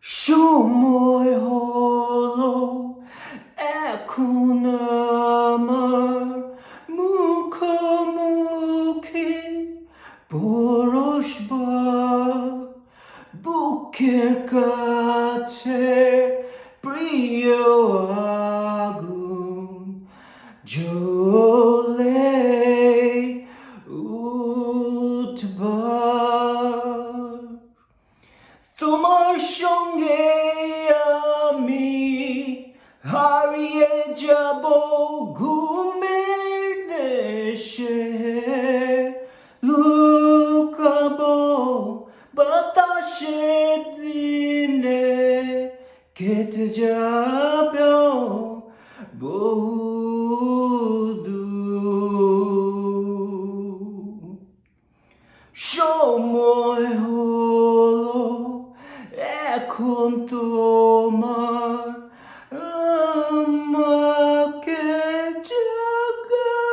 সময় হলো এখন আমার মুখোমুখি পরশবার বুকের কাছে প্রিয় আগুন জ্বলে উঠবার তোমার সঙ্গে আমি হারিয়ে যাব ঘুমের দেশে লুকাবো বাতাসের দিনে কেটে যাবে বহু দূর সময় হলো এখন তোমার আমাকে জাগাবার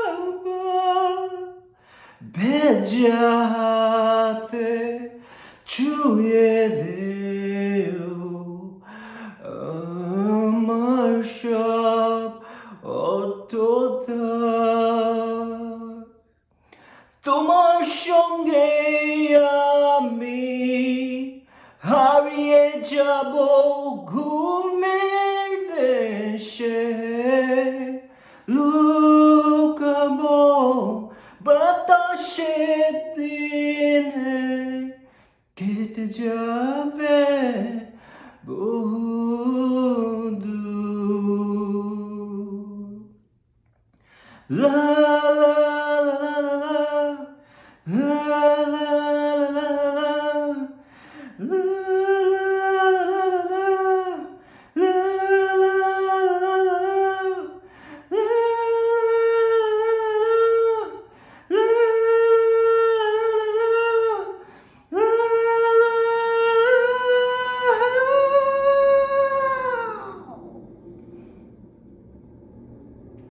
ভেজা হাতে ছুঁয়ে দেও আমার সব অর্থতা তোমার সঙ্গে আমি হারিয়ে যাব ঘুমের দেশে লুকাবো বাতাসের দিনে কেটে যাবে বহু দূর